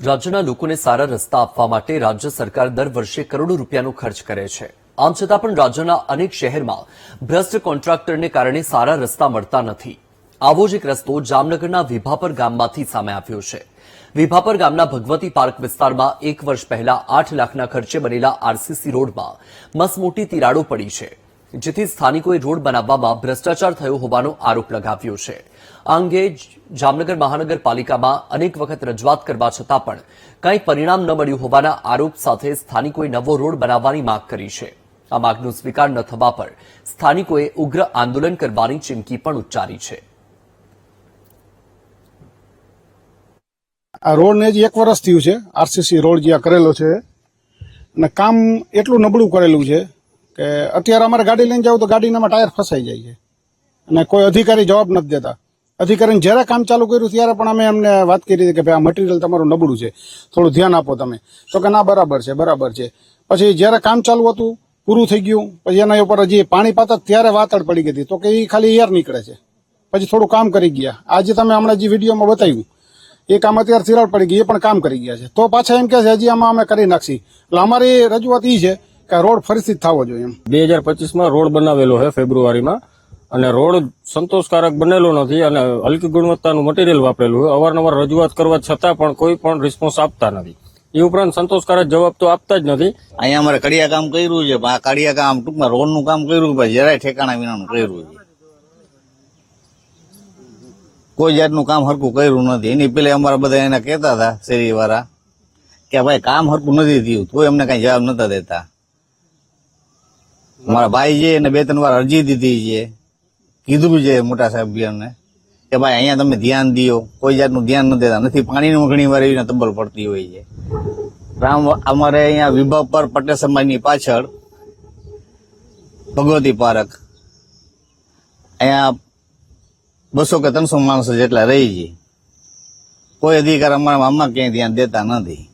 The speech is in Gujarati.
રાજ્યના લોકોને સારા રસ્તા આપવા માટે રાજ્ય સરકાર દર વર્ષે કરોડો રૂપિયાનો ખર્ચ કરે છે। આમ છતાં પણ રાજ્યના અનેક શહેરમાં ભ્રષ્ટ કોન્ટ્રાક્ટરને કારણે સારા રસ્તા મળતા નથી। આવો જ એક રસ્તો જામનગરના વિભાપર ગામમાંથી સામે આવ્યો છે। વિભાપર ગામના ભગવતી પાર્ક વિસ્તારમાં 1 વર્ષ પહેલા 8 લાખના ખર્ચે બનેલા આરસીસી રોડમાં મસમોટી તિરાડો પડી છે, જેથી સ્થાનિકોએ રોડ બનાવવામાં ભ્રષ્ટાચાર થયો હોવાનો આરોપ લગાવ્યો છે। આ અંગે જામનગર મહાનગરપાલિકામાં અનેક વખત રજૂઆત કરવા છતાં પણ કંઈ પરિણામ ન મળ્યું હોવાના આરોપ સાથે સ્થાનિકોએ નવો રોડ બનાવવાની માંગ કરી છે। આ માંગનો સ્વીકાર ન થવા પર સ્થાનિકોએ ઉગ્ર આંદોલન કરવાની ચીમકી પણ ઉચ્ચારી છે। આ રોડને જ 1 વર્ષ થયું છે। આરસીસી રોડ જ્યાં કરેલો છે અને કામ એટલું નબળું કરેલું છે કે અત્યારે અમારે ગાડી લઈને જાવ તો ગાડીનામાં ટાયર ફસાઈ જાય છે અને કોઈ અધિકારી જવાબ નથી દેતા। અધિકારીને જ્યારે કામ ચાલુ કર્યું ત્યારે પણ અમે એમને વાત કરી હતી કે ભાઈ આ મટીરિયલ તમારું નબળું છે, થોડું ધ્યાન આપો તમે, તો કે ના બરાબર છે। પછી જ્યારે કામ ચાલુ હતું, પૂરું થઈ ગયું, પછી એના ઉપર હજી પાણી પાતા ત્યારે વાતડ પડી ગઈ હતી, તો કે એ ખાલી એર નીકળે છે, પછી થોડું કામ કરી ગયા। આજે તમે હમણાં જે વિડીયોમાં બતાવ્યું એ કામ અત્યારે તિરાડ પડી ગઈ, એ પણ કામ કરી ગયા છે, તો પાછા એમ કે છે હજી આમાં અમે કરી નાખશી। એટલે અમારી રજૂઆત એ છે કે રોડ ફરીથી થવો જોઈએ એમ। 2025માં રોડ બનાવેલો છે ફેબ્રુઆરીમાં, અને રોડ સંતોષકારક બનેલો નથી અને હલકી ગુણવત્તાનું મટીરિયલ વાપરેલું છે। અવારનવાર રજૂઆત કરવા છતાં પણ કોઈ પણ રિસ્પોન્સ આપતા નથી। એ ઉપરાંત સંતોષકારક જવાબ તો આપતા જ નથી। અહીંયા અમારે કડિયા કામ કર્યું છે, આ કડિયા કામ ટૂંકમાં રોડનું કામ કર્યું છે, જરાય ઠેકાણા વિનાનું કર્યું છે, કોઈ જાતનું કામ હરકું કર્યું નથી। એની પેલા અમારા બધા એને કહેતા હતા શેરી વાળા કે ભાઈ કામ હરકું નથી થયું, તો એમને કઈ જવાબ નતા દેતા। મારા ભાઈ છે એને 2-3 વાર અરજી દીધી છે, કીધું છે મોટા સાહેબને કે ભાઈ અહીંયા તમે ધ્યાન દો, કોઈ જાતનું ધ્યાન નથી દેતા નથી। પાણીનું ઘણી વાર એવી તબલ પડતી હોય છે। અમારે અહીંયા વિભાપર પટેલ સમાજની પાછળ ભગવતી પાર્ક, અહીંયા 200 કે 300 માણસો જેટલા રહી છે, કોઈ અધિકાર અમારા આમાં ક્યાંય ધ્યાન દેતા નથી।